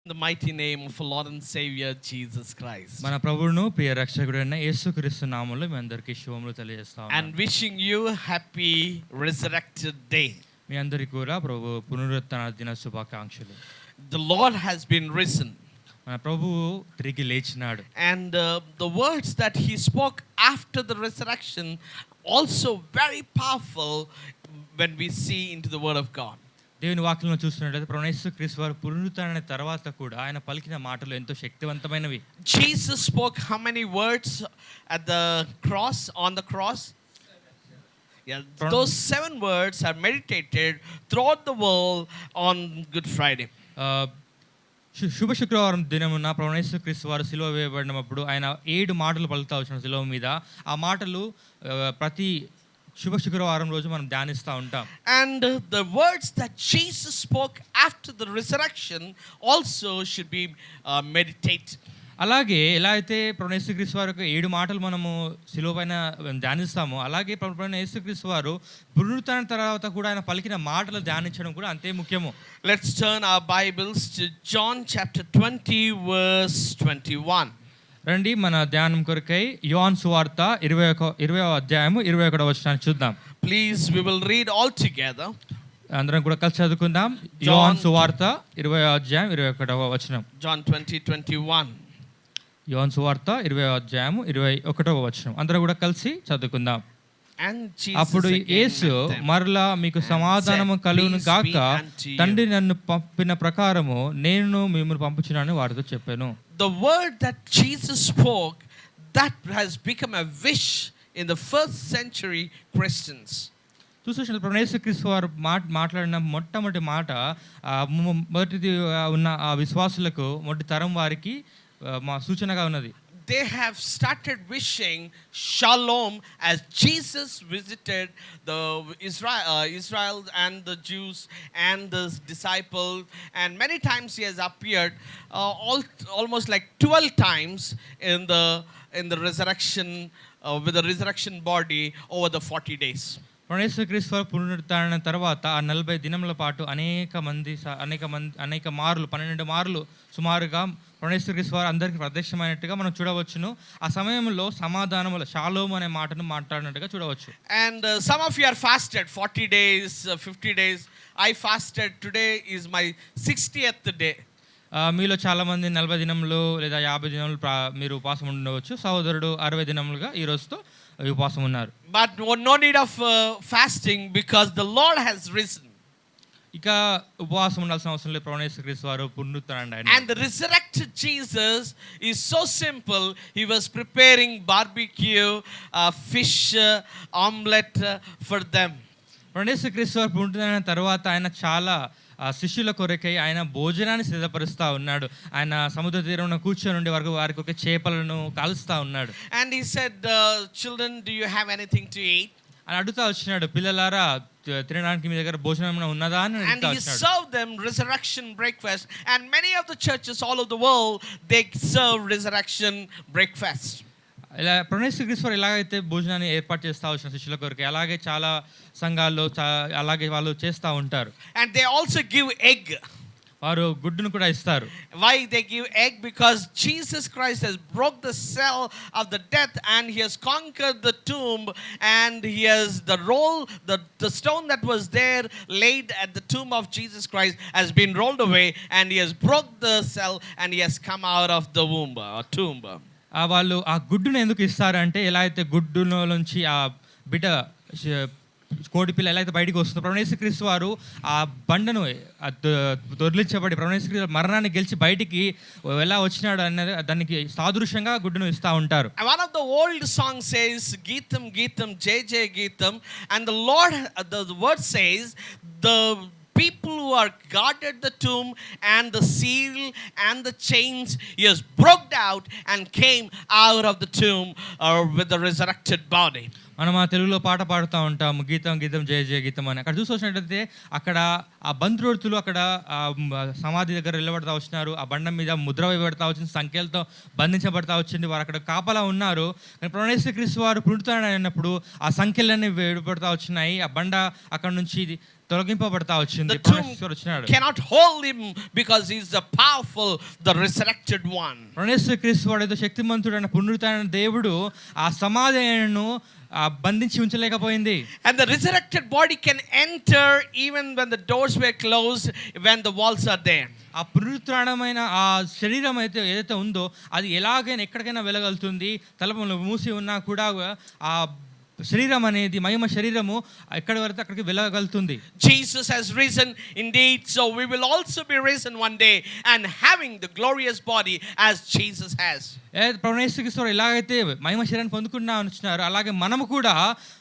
In the mighty name of our Lord and Savior Jesus Christ. మన ప్రభువును ప్రియ రక్షకుడైన యేసుక్రీస్తు నామములో మీ అందరికీ శుభములు తెలియజేస్తాము. And wishing you happy resurrected day. మీ అందరికీ కూడా ప్రభు పునరుత్థాన దిన శుభాకాంక్షలు. The Lord has been risen. మన ప్రభువు తిరిగి లేచినాడు. And the words that he spoke after the resurrection also very powerful when we see into the word of God. దేవుని వాక్యంలో చూస్తున్నట్లయితే ప్రభు యేసుక్రీస్తు వారు పునరుత్థాన తర్వాత కూడా ఆయన పలికిన మాటలు ఎంతో శక్తివంతమైనవి. Jesus spoke how many words at the cross, on the cross? Yeah, those 7 words are meditated throughout the world on Good Friday. శుభ శుక్రవారం దినమున ప్రభు యేసుక్రీస్తు వారు సిలువ వేయబడినప్పుడు ఆయన 7 మాటలు పలుకుతా వచ్చిన సిలువ మీద. ఆ మాటలు ప్రతి శుభ శుక్రవారం రోజు మనం ధ్యానిస్తూ ఉంటాం. And the words that Jesus spoke after the resurrection also should be meditated. అలాగే ఎలా అయితే ప్రభు యేసుక్రీస్తు వారు 7 మాటలు మనము సిలువ పైన ధ్యానిస్తామో అలాగే ప్రభు యేసుక్రీస్తు వారు పునరుత్థాన తర్వాత కూడా ఆయన పలికిన మాటలు ధ్యానించడం కూడా అంతే ముఖ్యము. Let's turn our Bibles to John chapter 20 verse 21. రండి మన ధ్యానం కొరకై యోహాను సువార్త 20వ అధ్యాయము 21వ వచనాన్ని చూద్దాం. Please, we will read all together. అందరం కూడా కలిసి చదువుకుందాం. యోహాను సువార్త 20వ అధ్యాయం 21వ వచనం. John 20:21. యోహాను సువార్త 20వ అధ్యాయము 21వ వచనం. అందరం కూడా కలిసి చదువుకుందాం. అప్పుడు యేసు మరలా మీకు సమాధానము కలుగును గాక, తండ్రి నన్ను పంపిన ప్రకారము నేను మిమ్మల్ని పంపుచున్నానని వారితో చెప్పాను. The word that Jesus spoke, that has become a wish in the first century Christians. చూసినట్లయితే ప్రభు యేసుక్రీస్తు వారు మాట్లాడిన మొట్టమొదటి మాట మొదటిది ఉన్న ఆ విశ్వాసులకు మొదటి తరం వారికి మా సూచనగా ఉన్నది. They have started wishing shalom as Jesus visited the Israel and the Jews and the disciples, and many times he has appeared, almost like 12 times in the resurrection, with the resurrection body over the 40 days. యేసుక్రీస్తు వారు పునరుత్థాన తర్వాత ఆ 40 దినముల పాటు అనేక మార్లు 12 మార్లు సుమారుగా యేసుక్రీస్తు వారు అందరికీ ప్రత్యక్షమైనట్టుగా మనం చూడవచ్చును. ఆ సమయంలో సమాధానముల షాలోమ్ అనే మాటను మాట్లాడినట్టుగా చూడవచ్చు. And some of you are fasted 40 days, 50 days. I fasted, today is my 60th day. మీలో చాలా మంది 40 దినములు లేదా 50 దినములు మీరు ఉపవాసం ఉండవచ్చు. సహోదరుడు 60 దినములుగా ఈ రోజుతో ఉపవాసం ఉన్నారు. But no need of fasting because the Lord has risen. ఇక ఉపవాసం ఉండాల్సిన అవసరం లేదు. ప్రభు యేసుక్రీస్తు వారు పునరుత్థానుడైన. And the resurrected Jesus is so simple. He was preparing barbecue, fish omelette for them. ప్రభు యేసుక్రీస్తు వారు పునరుత్థాన తర్వాత ఆయన చాలా శిష్యుల కొరకై ఆయన భోజనాన్ని సిద్ధపరుస్తూ ఉన్నాడు. ఆయన సముద్ర తీరంలో కూర్చొని ఉండే వారికి ఒక చేపలను కాలుస్తూ ఉన్నాడు. And he said, children, do you have anything to eat? అని అడుగుతా వచ్చినాడు, పిల్లలారా తినడానికి మీ దగ్గర భోజనం ఏమైనా ఉన్నదా అని అడుగుతా వచ్చినాడు. And he served them resurrection breakfast, and many of the churches all over the world, they serve resurrection breakfast. ఇలా ప్రభు యేసుక్రీస్తు వారు ఎలాగైతే భోజనాన్ని ఏర్పాటు చేస్తూ వచ్చిన శిష్యుల కొరకు అలాగే చాలా సంఘాల్లో అలాగే వాళ్ళు చేస్తూ ఉంటారు. And they also give egg. వారు గుడ్డును కూడా ఇస్తారు. Why they give egg? Because Jesus Christ has broke the cell of the death and he has conquered the tomb, and he has the stone that was there laid at the tomb of Jesus Christ has been rolled away, and he has broke the cell and he has come out of the tomb. వాళ్ళు ఆ గుడ్డును ఎందుకు ఇస్తారంటే ఎలా అయితే గుడ్డులోంచి ఆ బిడ్డ కోడి పిల్ల ఎలా అయితే బయటికి వస్తుందో ప్రభు యేసుక్రీస్తు వారు ఆ బండను దొర్లించబడి ప్రభు యేసుక్రీస్తు మరణాన్ని గెలిచి బయటికి ఎలా వచ్చినాడు అనేది దానికి సాదృశ్యంగా గుడ్డును ఇస్తూ ఉంటారు. One of the old songs says Geetam Geetam Jay Jay Geetam, and the Lord, the word says the people who are guarded the tomb and the seal and the chains, he has broke out and came out of the tomb with the resurrected body. మనం ఆ తెలుగులో పాట పాడుతూ ఉంటాము, గీతం గీతం జయ జయ గీతం అని. అక్కడ చూసినట్లయితే అక్కడ ఆ బంధువులు అక్కడ సమాధి దగ్గర నిలబడతా వచ్చినారు. ఆ బండ మీద ముద్ర వేయబడతా వచ్చింది, సంఖ్యలతో బంధించబడతా వచ్చింది. వారు అక్కడ కాపలా ఉన్నారు. కానీ ప్రభువైన యేసుక్రీస్తు వారు పునరుత్థానం అయినప్పుడు ఆ సంఖ్యలన్నీ వేయబడతా వచ్చినాయి. ఆ బండ అక్కడ నుంచి తొలగింపబడతా వచ్చింది. The tomb cannot hold him because he is the powerful, the resurrected one. ప్రభువైన యేసుక్రీస్తు వాడు ఏదో శక్తిమంతుడైన పునరుత్థాన దేవుడు ఆ సమాధిను బంధించి ఉంచలేకపోయింది. And the resurrected body can enter even when the doors were closed, when the walls are there. ఆ పునరుత్థానమైన ఆ శరీరం అయితే ఏదైతే ఉందో అది ఎలాగైనా ఎక్కడికైనా వెళ్ళగలుగుతుంది. తలుపులు మూసి ఉన్నా కూడా ఆ శరీరం అనేది మహిమ శరీరము ఎక్కడి వరకు అక్కడికి వెళ్ళగలుగుతుంది. Jesus has risen indeed, so we will also be risen one day and having the glorious body as Jesus has. ప్రభువైన యేసుక్రీస్తు ఎలాగైతే మహిమ శరీరాన్ని పొందుకున్నా అనుచున్నారు, అలాగే మనము కూడా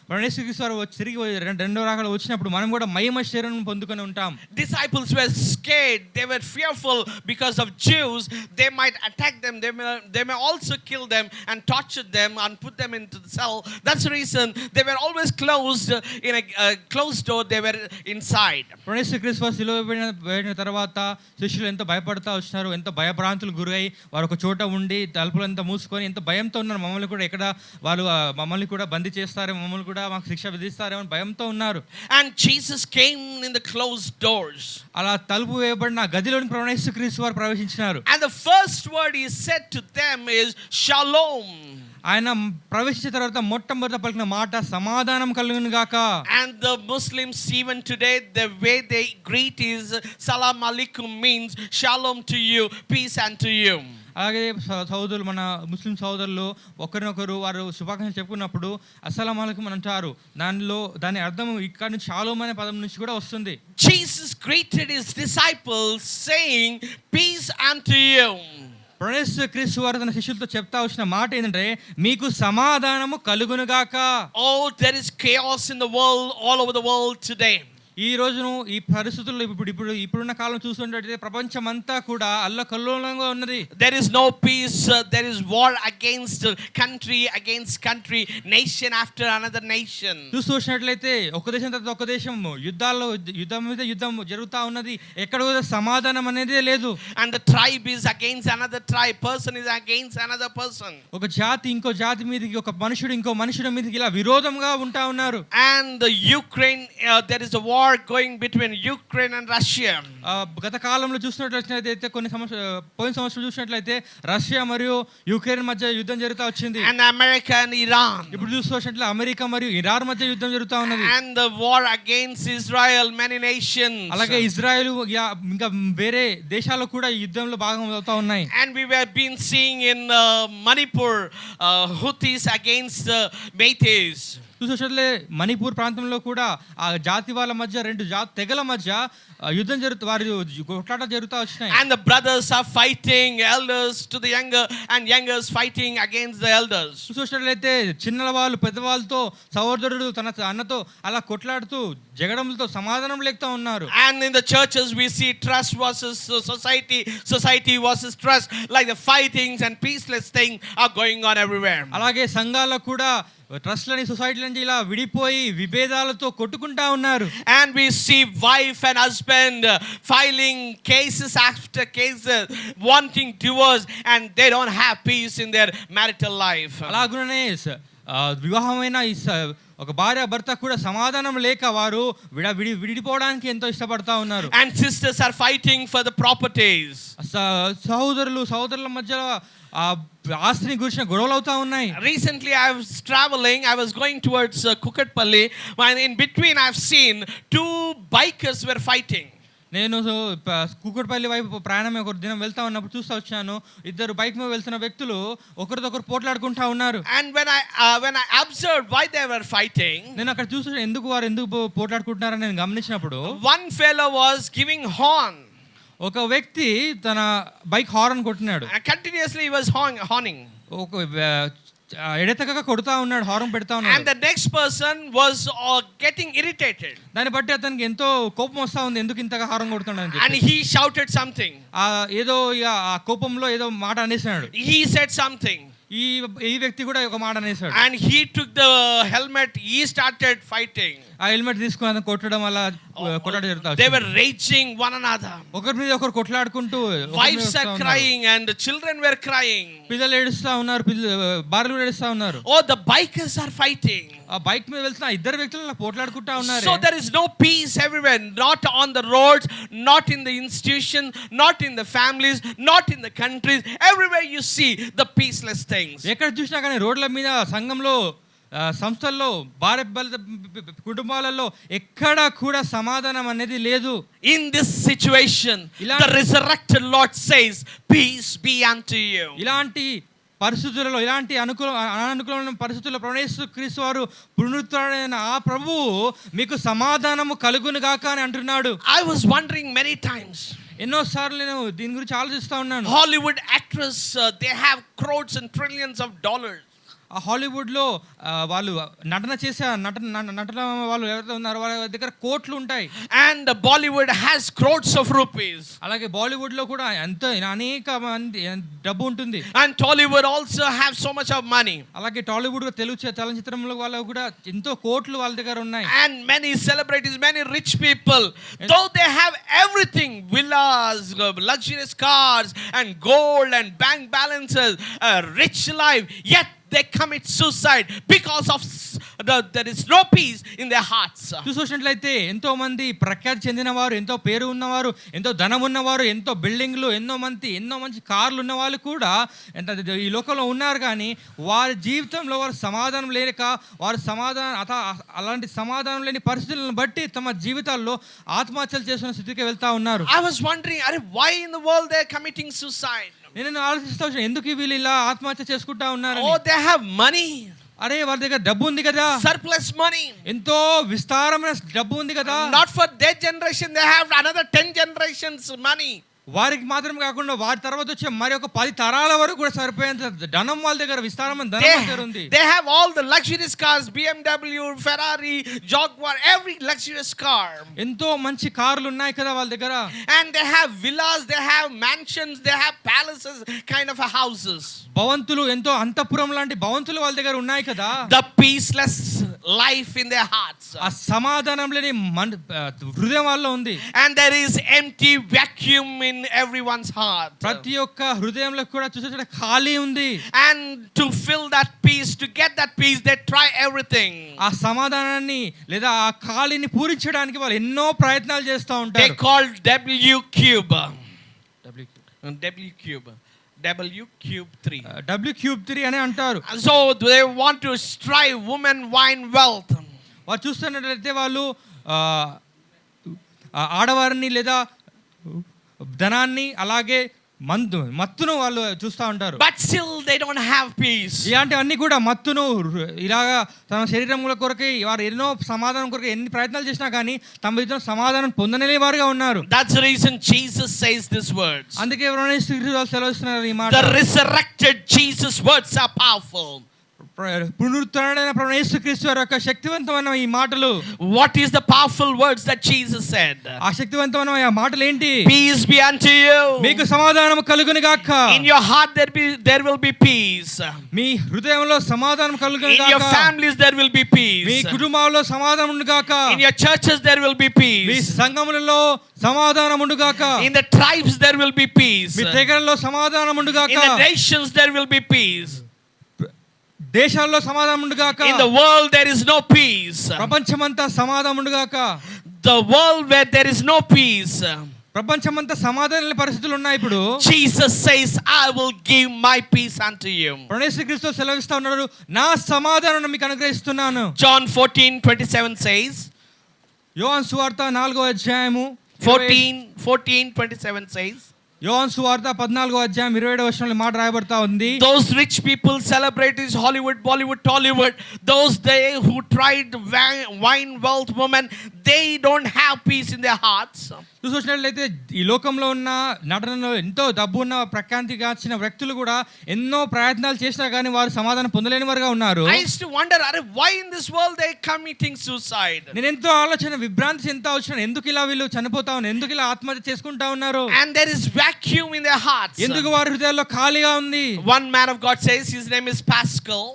ప్రభువైన యేసుక్రీస్తు తిరిగి రెండో రాకడ వచ్చినప్పుడు మనం కూడా మహిమ శరీరం పొందుకొని ఉంటాం. Disciples were scared, they were fearful because of Jews. They might attack them, they may also kill them and torture them and put them into the cell. That's the reason they were always closed in a closed door. They were inside. ప్రభువైన యేసుక్రీస్తు సిలువ తర్వాత శిష్యులు ఎంత భయపడతా వచ్చినారు, ఎంత భయభ్రాంతులు గురై వారు ఒక చోట ఉండి తలుపులంతా మూసుకొని ఎంత భయంతో ఉన్నారు. మమ్మల్ని కూడా ఎక్కడ వాళ్ళు మమ్మల్ని కూడా బందీ చేస్తారేమో, మమ్మల్ని కూడా మాకు శిక్ష విధిస్తారేమో అని భయంతో ఉన్నారు. And Jesus came in the closed doors. అలా తలుపు వేయబడిన గదిలోని ప్రభువైన యేసుక్రీస్తు వారు ప్రవేశించినారు. And the first word he said to them is Shalom. ఆయన ప్రవేశించిన తర్వాత మొట్టమొదట పలికిన మాట సమాధానం కలుగును గాక. And the Muslims even today, the way they greet is Salam Alaikum, means Shalom to you, peace unto you. అలాగే సహోదరులు, మన ముస్లిం సహోదరులు ఒకరినొకరు వారు శుభాకాంక్షలు చెప్పుకున్నప్పుడు అస్సలాం అలైకుం అని అంటారు. దాని అర్థం ఇక్కడ నుంచి షాలోమ్ అనే పదం నుంచి కూడా వస్తుంది. Jesus greeted his disciples saying peace unto you. ప్రభువైన యేసుక్రీస్తు వారు తన శిష్యులతో చెప్తా వచ్చిన మాట ఏంటంటే మీకు సమాధానము కలుగునుగాక. Oh, there is chaos in the world, all over the world today. ఈ రోజును ఈ పరిస్థితుల్లో ఇప్పుడున్న కాలం చూస్తుంటే ప్రపంచం అంతా కూడా అల్లకల్లోలంగా ఉన్నది. There is no peace, there is war against country, nation after another nation. చూసినట్లయితే ఒక దేశం తర్వాత ఒక దేశం యుద్ధం మీద యుద్ధం జరుగుతూ ఉన్నది. ఎక్కడ కూడా సమాధానం అనేదే లేదు. And the tribe is against another tribe, person is against another person. ఒక జాతి ఇంకో జాతి మీదకి, ఒక మనుషుడు ఇంకో మనుషుడి మీదకి ఇలా విరోధంగా ఉంటా ఉన్నారు. And the Ukraine, there is a war going between Ukraine and Russia. గత కాలంలో చూసినట్లయితే పోయిన సంవత్సరం చూసినట్లయితే రష్యా మరియు యుక్రెయిన్ మధ్య యుద్ధం జరుగుతూ వచ్చింది. And America and Iran. ఇప్పుడు చూసినట్లయితే అమెరికా మరియు ఇరాన్ మధ్య యుద్ధం జరుగుతూ ఉన్నది. And the war against Israel, many nations. అలాగే ఇజ్రాయెల్ ఇంకా వేరే దేశాలు కూడా ఈ యుద్ధంలో భాగం అవుతా ఉన్నాయి. And we have been seeing in Manipur, Houthis against Meiteis. చూసినట్లే Manipur ప్రాంతంలో కూడా ఆ జాతి వాళ్ళ మధ్య రెండు తెగల మధ్య యుద్ధం వారి కొట్లాట జరుగుతూ వచ్చినాయి. And the brothers are fighting, elders to the younger and youngers fighting against the elders. చూసినట్లయితే చిన్న వాళ్ళు పెద్దవాళ్ళతో, సహోదరుడు తన అన్నతో అలా కొట్లాడుతూ జగడంతో సమాధానం లేకుండా ఉన్నారు. And in the churches we see trust versus society versus trust, like the fightings and peaceless things are going on everywhere. అలాగే సంఘాల్లో కూడా ట్రస్ట్లని సొసైటీ నుంచి ఇలా విడిపోయి విభేదాలతో కొట్టుకుంటా ఉన్నారు. And we see wife and husband filing cases after cases, wanting divorce, and they don't have peace in their marital life. అలాగునే వివాహమైన ఒక భార్య భర్త కూడా సమాధానం లేక వారు విడిపోవడానికి ఎంతో ఇష్టపడతా ఉన్నారు. And sisters are fighting for the properties. సహోదరుల మధ్య ఆస్తిని గురించిన గొడవలు అవుతా ఉన్నాయి. Recently I was traveling, I was going towards Kukatpalli, and in between I have seen two bikers were fighting. నేను కూకట్పల్లి వైపు ప్రయాణం ఒక దినం వెళ్తా ఉన్నప్పుడు చూస్తూ వచ్చాను. ఇద్దరు బైక్ మీద వెళ్తున్న వ్యక్తులు ఒకరిదొకరు పోట్లాడుకుంటా ఉన్నారు. And when I observed why they were fighting, నేను అక్కడ చూసి ఎందుకు పోట్లాడుకుంటున్నారని నేను గమనించినప్పుడు one fellow was giving horn. ఒక వ్యక్తి తన బైక్ హార్న్ కొట్టినాడు. Continuously he was horning. ఒక ఎడతెగక కొడుతా ఉన్నాడు, హార్న్ పెడతా ఉన్నాడు. And the next person was getting irritated. దాన్ని బట్టి అతనికి ఎంతో కోపం వస్తా ఉంది, ఎందుకు ఇంతగా హార్న్ కొడుతున్నాడు అని. And he shouted something. ఏదో ఆ కోపంలో ఏదో మాట అనేసాడు. He said something. ఈ ఈ వ్యక్తి కూడా ఒక మాట అనేసాడు. And he took the helmet, he started fighting. ఆ హెల్మెట్ తీసుకుని అతను కొట్టడం వల్ల కొట్లాట జరుగుతా They were raging one another. ఒకరి మీద ఒకరు కొట్లాడుకుంటూ Wives are crying and the children were crying. పిల్లలు ఏడుస్తా ఉన్నారు, భార్యలు కూడా ఏడుస్తా ఉన్నారు. Oh, the bikers are fighting. ఆ బైక్ మీద వెళ్తున్న ఇద్దరు వ్యక్తులు పోట్లాడుకుంటా ఉన్నారు. So there is no peace everywhere, not on the roads, not in the institution, not in the families, not in the countries. Everywhere you see the peaceless things. ఎక్కడ చూసినా కానీ రోడ్ల మీద, సంఘంలో, సంస్థల్లో, భార్య కుటుంబాలలో ఎక్కడ కూడా సమాధానం అనేది లేదు. In this situation, the resurrected Lord says, peace be unto you. ఇలాంటి పరిస్థితులలో, ఇలాంటి అనానుకూలమైన పరిస్థితుల్లో ప్రభువైన యేసుక్రీస్తు వారు పునరుత్థానుడైన ఆ ప్రభువు మీకు సమాధానము కలుగును గాక అని అంటున్నాడు. I was wondering many times. ఎన్నోసార్లు నేను దీని గురించి ఆలోచిస్తా ఉన్నాను. Hollywood actress, they have crores and trillions of dollars. ఆ హాలీవుడ్లో వాళ్ళు నటన చేసే నటన వాళ్ళు ఎవరైతే ఉన్నారో వాళ్ళ దగ్గర కోట్లు ఉంటాయి. And Bollywood has crores of rupees. అలాగే బాలీవుడ్లో కూడా ఎంతో అనేక మంది డబ్బు ఉంటుంది. And Tollywood also have so much of money. అలాగే టాలీవుడ్ తెలుగు చలనచిత్రంలో వాళ్ళు కూడా ఎంతో కోట్లు వాళ్ళ దగ్గర ఉన్నాయి. And many celebrities, many rich people, though they have everything, villas, luxurious cars and gold and bank balances, a rich life, yet they commit suicide because of there is no peace in their hearts. చూసినట్లయితే ఎంతో మంది ప్రఖ్యాతి చెందినవారు, ఎంతో పేరు ఉన్నవారు, ఎంతో ధనం ఉన్నవారు, ఎంతో బిల్డింగ్లు, ఎన్నో మంచి కార్లు ఉన్న వాళ్ళు కూడా ఈ లోకంలో ఉన్నారు. కానీ వారి జీవితంలో వారు సమాధానం లేక, వారు అలాంటి సమాధానం లేని పరిస్థితులను బట్టి తమ జీవితాల్లో ఆత్మహత్యలు చేసుకునే స్థితికి వెళ్తా ఉన్నారు. I was wondering, why in the world they are committing suicide? నేను ఆలోచిస్తా వచ్చాను, ఎందుకు వీళ్ళు ఇలా ఆత్మహత్య చేసుకుంటా ఉన్నారు? Oh, they have money. అరే వాళ్ళ దగ్గర డబ్బు ఉంది కదా, surplus money, ఎంతో విస్తారమైన డబ్బు ఉంది కదా. Not for their generation, they have another 10 generations money. వారికి మాత్రం కాకుండా వారి తర్వాత వచ్చే మరి ఒక 10 తరాల వరకు కూడా సరిపోయేంత ధనం వాళ్ళ దగ్గర, విస్తారమైన ధనం వాళ్ళ దగ్గర ఉంది. They have all the luxurious cars, BMW, Ferrari, Jaguar, every luxurious car. ఎంతో మంచి కార్లు ఉన్నాయి కదా వాళ్ళ దగ్గర. And they have villas, they have mansions, they have palaces, kind of houses. భవంతులు, ఎంతో అంతఃపురం లాంటి భవంతులు వాళ్ళ దగ్గర ఉన్నాయి కదా. The peaceless life in their hearts. ఆ సమాధానం లేని హృదయం వాళ్ళలో ఉంది. And there is empty vacuum in everyone's heart. ప్రతి ఒక్క హృదయంలో కూడా చూసేట ఖాళీ ఉంది. And to fill that peace, to get that peace, they try everything. ఆ సమాధానాన్ని లేదా ఆ ఖాళీని పూరించడానికి వాళ్ళు ఎన్నో ప్రయత్నాలు చేస్తూ ఉంటారు. They call W cube 3 అని అంటారు. So they want to strive women, wine, wealth. వారు చూస్తున్నట్లయితే వాళ్ళు ఆడవారిని లేదా ధనాన్ని అలాగే మత్తును వాళ్ళు చూస్తూ ఉంటారు. But still they don't have peace. ఇలాంటివన్నీ కూడా మత్తును ఇలాగా తమ శరీరముల కొరకై వారు ఎన్నో సమాధానం కొరకు ఎన్ని ప్రయత్నాలు చేసినా కానీ తమ జీవితంలో సమాధానం పొందలేని వారుగా ఉన్నారు. That's the reason Jesus says these words. అందుకే సెలవుస్తున్నారు ఈ మాట. The resurrected Jesus words are powerful. పునరుత్థానుడైన ప్రభువైన యేసుక్రీస్తు వారి యొక్క శక్తివంతమైన ఈ మాటలు. What is the powerful words that Jesus said? ఆ శక్తివంతమైన ఆ మాటలు ఏంటి? Peace be unto you. మీకు సమాధానం కలుగును గాక. In your heart there will be peace. మీ హృదయంలో సమాధానం కలుగును గాక. In your families there will be peace. మీ కుటుంబాల్లో సమాధానం ఉండు గాక. In your churches there will be peace. మీ సంఘములలో సమాధానం ఉండు గాక. In the tribes there will be peace. మీ తెగలలో సమాధానం ఉండు గాక. In the nations there will be peace. దేశాల్లో సమాధానం ఉండు గాక. In the world there is no peace. ప్రపంచమంతా సమాధానం ఉండు గాక. The world where there is no peace. ప్రపంచమంతా సమాధానం లేని పరిస్థితులు ఉన్నాయి ఇప్పుడు. Jesus says, I will give my peace unto you. యేసుక్రీస్తు సెలవిస్తా ఉన్నాడు, నా సమాధానాన్ని మీకు అనుగ్రహిస్తున్నాను. John 14:27 says, యోహాను సువార్త 4వ అధ్యాయము 14:27 says, యోహాను సువార్త 14వ అధ్యాయం 27వ వచనంలో మాట రాయబడతా ఉంది. Those rich people celebrate this Hollywood, Bollywood, Tollywood. Those they who tried wine, wealth, women, they don't have peace in their hearts. చూసినట్లయితే ఈ లోకంలో ఉన్న నటనలో ఎంతో డబ్బు ఉన్న ప్రఖ్యాతిగాచిన వ్యక్తులు కూడా ఎన్నో ప్రయత్నాలు చేసినా కానీ వారు సమాధానం పొందలేని వారుగా ఉన్నారు. I used to wonder, why in this world they committing suicide? నేను ఎంతో ఆలోచన విభ్రాంతి చెందుతా వచ్చాను. ఎందుకు ఇలా వీళ్ళు చనిపోతా ఉన్నారు, ఎందుకు ఇలా ఆత్మహత్య చేసుకుంటా ఉన్నారు, And there is vacuum in their hearts. ఎందుకు వారి హృదయాల్లో ఖాళీగా ఉంది. One man of God says, his name is Pascal.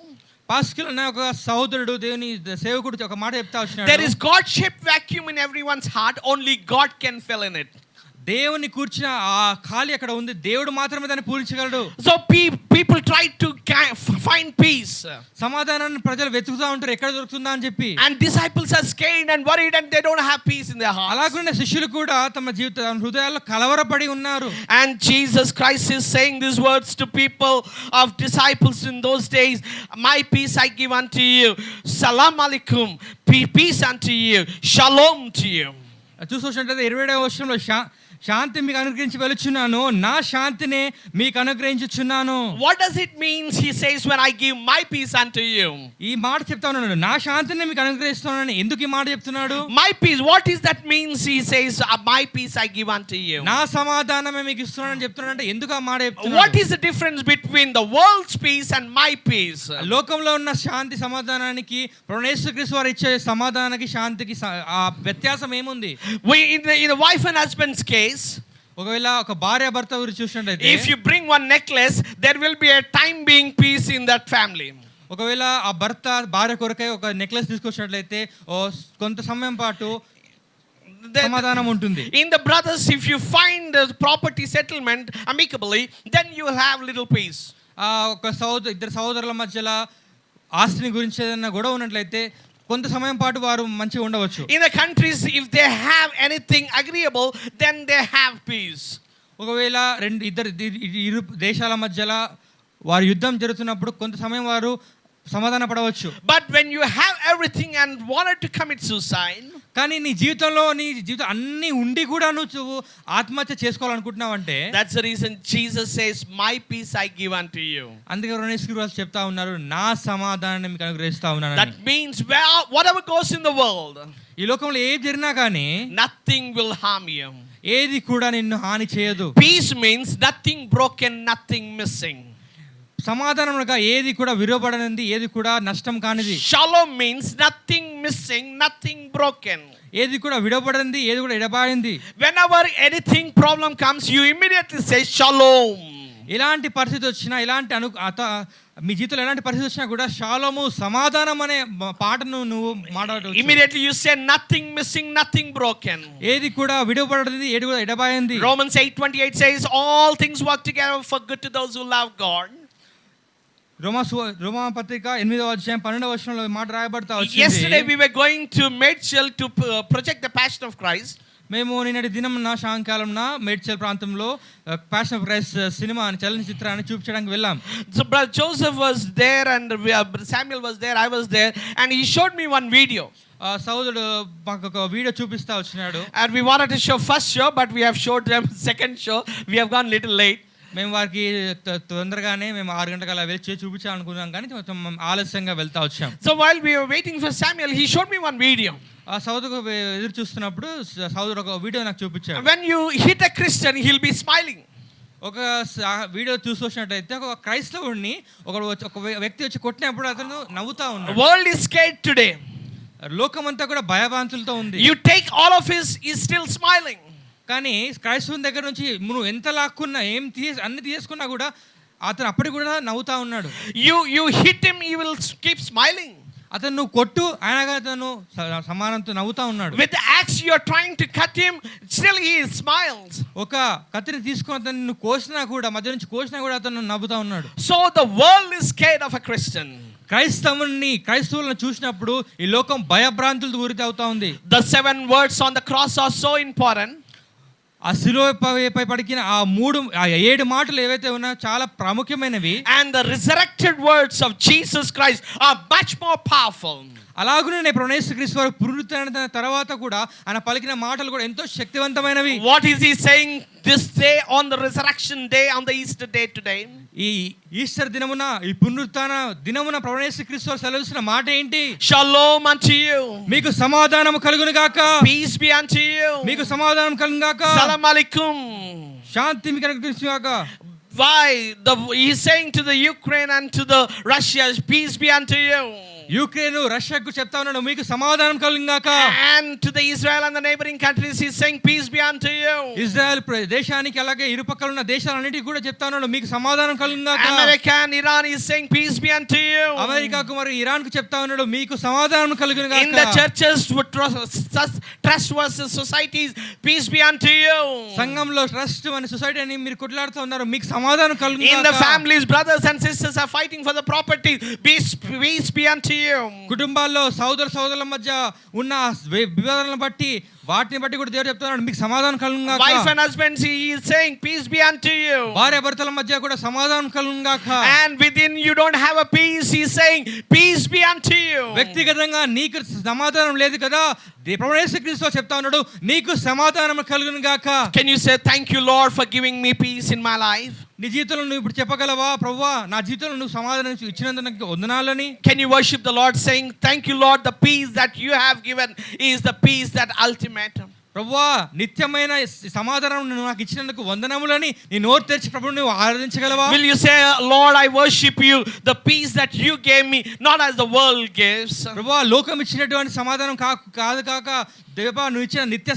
Pascal అనే ఒక సహోదరుడు దేవుని సేవకుడు ఒక మాట చెప్తా వచ్చినాడు. There is God-shaped vacuum in everyone's heart. Only God can fill in it. దేవుని కూర్చిన ఆ ఖాళీ అక్కడ ఉంది, దేవుడు మాత్రమే దాన్ని పూరించగలడు. So people try to find peace. సమాధానాన్ని ప్రజలు వెతుకుతా ఉంటారు ఎక్కడ దొరుకుతుందా అని చెప్పి. And disciples are scared and worried and they don't have peace in their hearts. అలాగనే శిష్యులు కూడా తమ హృదయాల్లో కలవరపడి ఉన్నారు. And Jesus Christ is saying these words to people of disciples in those days. My peace I give unto you. Salam alaikum. Peace unto you. Shalom to you. చూసినట్లయితే 27వ వచనంలో శాంతి మీకు అనుగ్రహించి వెలుచున్నాను, నా శాంతిని మీకు అనుగ్రహించుచున్నాను. What does it mean? He says, when I give my peace unto you. ఈ మాట చెప్తా ఉన్నాడు, నా శాంతిని మీకు అనుగ్రహిస్తున్నాను. ఎందుకు ఈ మాట చెప్తున్నాడు? My peace, what is that means? He says, my peace I give unto you. నా సమాధానమే మీకు ఇస్తున్నానని చెప్తున్నాడు అంటే ఎందుకు ఆ మాట చెప్తున్నాడు? What is the difference between the world's peace and my peace? లోకంలో ఉన్న శాంతి సమాధానానికి ప్రభువు యేసుక్రీస్తు వారు ఇచ్చే సమాధానానికి శాంతికి ఆ వ్యత్యాసం ఏముంది? In the wife and husband's case, ఒకవేళ ఒక భార్య భర్త గురించి చూసినట్లయితే, if you bring one necklace, there will be a time being peace in that family. ఒకవేళ ఆ భర్త భార్య కొరకై ఒక నెక్లెస్ తీసుకొచ్చినట్లయితే కొంత సమయం పాటు సమాధానం ఉంటుంది. In the brothers, if you find the property settlement amicably, then you will have little peace. ఒక ఇద్దరు సహోదరుల మధ్యలో ఆస్తిని గురించి ఏదైనా గొడవ ఉన్నట్లయితే కొంత సమయం పాటు వారు మంచిగా ఉండవచ్చు. In the countries, if they have anything agreeable, then they have peace. ఒకవేళ ఇరు దేశాల మధ్యలో వారు యుద్ధం జరుగుతున్నప్పుడు కొంత సమయం వారు సమాధాన పడవచ్చు. But when you have everything and wanted to commit suicide, కానీ నీ జీవితం అన్ని ఉండి కూడా నువ్వు ఆత్మహత్య చేసుకోవాలనుకుంటున్నావంటే, that's the reason Jesus says, my peace I give unto you. అందుకే యేసుక్రీస్తు చెప్తా ఉన్నారు, నా సమాధానాన్ని మీకు అనుగ్రహిస్తా ఉన్నాను. That means whatever goes in the world, ఈ లోకంలో ఏది జరిగినా కానీ nothing will harm you. ఏది కూడా నిన్ను హాని చేయదు. Peace means nothing broken, nothing missing. సమాధానముగా ఏది కూడా విరోబడనిది, ఏది కూడా నష్టం కానిది. Shalom means nothing missing, nothing broken. ఏది కూడా విడబడింది, ఏది కూడా ఎడబాయింది. Whenever anything problem comes, you immediately say shalom. ఇలాంటి పరిస్థితి వచ్చినా, మీ జీవితంలో ఎలాంటి పరిస్థితి వచ్చినా కూడా షాలోము సమాధానం అనే పాటను నువ్వు మాట్లాడవచ్చు. Immediately you say nothing missing, nothing broken. ఏది కూడా విడబడింది, ఏది కూడా ఎడబాయింది. Romans 8:28 says all things work together for good to those who love God. రోమా పత్రిక 8వ అధ్యాయం 12వ వచనంలో మాట రాయబడతా వచ్చింది. Yesterday we were going to Medchel to project the Passion of Christ. మేము నిన్నటి దినంన సాయంకాలంన మేడ్చల్ ప్రాంతంలో ప్యాషన్ ఆఫ్ క్రైస్ట్ సినిమా చలనచిత్రాన్ని చూపించడానికి వెళ్ళాం. So brother Joseph was there and Samuel was there, I was there, and he showed me one video. సహోదరుడు మాకు ఒక video చూపిస్తా వచ్చినాడు. And we wanted to show first show, but we have showed them second show. We have gone little late. మేము వారికి తొందరగానే మేము 6 గంటలకు వెళ్ళి చూపించాలనుకున్నాం కానీ కొంచెం ఆలస్యంగా వెళ్తా వచ్చాం. So while we were waiting for Samuel, he showed me one video. ఆ సహోదరుడు ఎదురు చూస్తున్నప్పుడు సహోదరుడు ఒక వీడియో నాకు చూపించాడు. When you hit a Christian, he'll be smiling. ఒక వీడియో చూసినట్టయితే ఒక క్రైస్తవుడిని ఒక వ్యక్తి వచ్చి కొట్టినప్పుడు అతను నవ్వుతా ఉన్నాడు. World is scared today. లోకమంతా కూడా భయభ్రాంతులతో ఉంది. You take all of his, is still smiling. కానీ క్రైస్తవుని దగ్గర నుంచి నువ్వు ఎంత లాక్కున్నా అన్ని తీసుకున్నా కూడా అతను అప్పటికి కూడా నవ్వుతా ఉన్నాడు. You hit him, he will keep smiling. అతను నువ్వు కొట్టు, ఆయన అతను సమానంతో నవ్వుతా ఉన్నాడు. With the axe you are trying to cut him, still he smiles. ఒక కత్తిని తీసుకొని అతను నువ్వు కోసినా కూడా, మధ్య నుంచి కోసినా కూడా అతను నవ్వుతా ఉన్నాడు. So the world is scared of a Christian. క్రైస్తవులను చూసినప్పుడు ఈ లోకం భయభ్రాంతులతో గురి అవుతా ఉంది. The 7 words on the cross are so important. ఆ శిలువపై పడికిన ఆ 7 మాటలు ఏవైతే ఉన్నాయో చాలా ప్రాముఖ్యమైనవి. And the resurrected words of Jesus Christ are much more powerful. అలాగునే ప్రభువు యేసుక్రీస్తు వారు పునరుత్థానం తర్వాత కూడా ఆయన పలికిన మాటలు కూడా ఎంతో శక్తివంతమైనవి. What is he saying this day, on the resurrection day, on the Easter day today. ఈ ఈస్టర్ దినమున ఈ పునరుత్థాన దినమున ప్రభువైన యేసుక్రీస్తు వారు సెలవిస్తున్న మాట ఏంటి? Shalom unto you. మీకు సమాధానం కలుగును గాక. Peace be unto you. మీకు సమాధానం కలుగును గాక. Salam alaikum. శాంతి మీకు కలుగును గాక. Why? He's saying to the Ukraine and to the Russia, peace be unto you. Ukraine రష్యాకు చెప్తా ఉన్నాడు మీకు సమాధానం కలుగును గాక. And to the Israel and the neighboring countries he's saying peace be unto you. Israel దేశానికి అలాగే ఇరుపక్కల ఉన్న దేశాలన్నిటికీ కూడా చెప్తా ఉన్నాడు మీకు సమాధానం కలుగును గాక. America and Iran is saying peace be unto you. అమెరికాకు మరియు ఇరాన్ కు చెప్తా ఉన్నాడు మీకు సమాధానం కలుగును గాక. In the churches with trust versus societies, peace be unto you. సంఘంలో ట్రస్ట్ అనే సొసైటీ అని మీరు కొట్లాడుతూ ఉన్నారు మీకు సమాధానం కలుగును గాక. In the families, brothers and sisters are fighting for the property, peace be unto you. కుటుంబాల్లో సోదరుల మధ్య ఉన్న వివాదాలను బట్టి వాటిని బట్టి కూడా దేవుడు చెప్తున్నాడు మీకు సమాధానం కలుగును గాక. Wife and husband, he is saying peace be unto you. భార్య భర్తల మధ్య కూడా సమాధానం కలుగును గాక. And within you don't have a peace, he is saying peace be unto you. వ్యక్తిగతంగా నీకు సమాధానం లేదు కదా, ప్రభువైన యేసుక్రీస్తు చెప్తా ఉన్నాడు నీకు సమాధానం కలుగును గాక. Can you say thank you Lord for giving me peace in my life? నీ జీవితంలో నువ్వు ఇప్పుడు చెప్పగలవా ప్రభువా నా జీవితంలో నువ్వు సమాధానం ఇచ్చినందుకు నాకు వందనాలని? Can you worship the Lord saying thank you Lord, the peace that you have given is the peace that ultimate. ప్రభువా నిత్యమైన సమాధానం నువ్వు నాకు ఇచ్చినందుకు వందనములని నీ నోరు తెరిచి ప్రభువుని నువ్వు ఆరాధించగలవా? Will you say Lord I worship you, the peace that you gave me, not as the world gives? ప్రభువా లోకం ఇచ్చినటువంటి సమాధానం కాక దేవా నువ్వు ఇచ్చిన నిత్య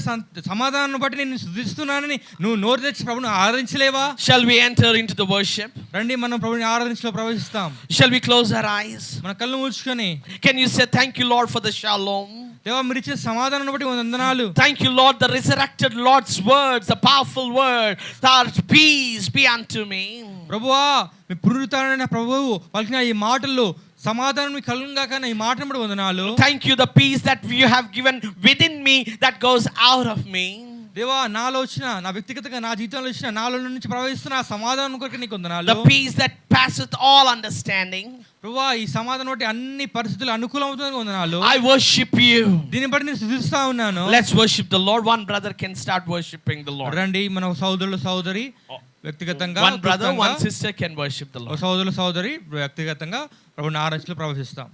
సమాధానాన్ని బట్టి నేను స్తుతిస్తున్నానని నువ్వు నోరు తెరిచి ప్రభువుని ఆరాధించలేవా? Shall we enter into the worship? రండి మనం ప్రభువుని ఆరాధించలో ప్రవేశిస్తాం. Shall we close our eyes? మన కళ్ళు మూసుకొని Can you say thank you Lord for the shalom? దేవా మీరు ఇచ్చిన సమాధానాన్ని బట్టి వందనాలు. Thank you Lord, the resurrected Lord's words, the powerful word, that peace be unto me. ప్రభువా మీ పునరుత్థానమైన ప్రభువు పలికిన ఈ మాటల్లో సమాధానం మీకు కలుగును గాక ఈ మాటను బట్టి వందనాలు. Thank you the peace that you have given within me that goes out of me. దేవా నాలో వచ్చిన నా వ్యక్తిగతంగా నా జీవితంలో వచ్చిన నాలో నుంచి ప్రవహిస్తున్న సమాధానం కొరకు నీకు వందనాలు. The peace that passeth all understanding. ప్రభువా ఈ సమాధానం బట్టి అన్ని పరిస్థితులు అనుకూలమవుతున్నందుకు వందనాలు. I worship you. దీన్ని బట్టి నేను స్తుతిస్తా ఉన్నాను. Let's worship the Lord. One brother can start worshiping the Lord. రండి మన సోదరులు సోదరి వ్యక్తిగతంగా one brother one sister can worship the Lord. సోదరులు సోదరి వ్యక్తిగతంగా ప్రభువుని ఆరాధించలో ప్రవేశిస్తాం.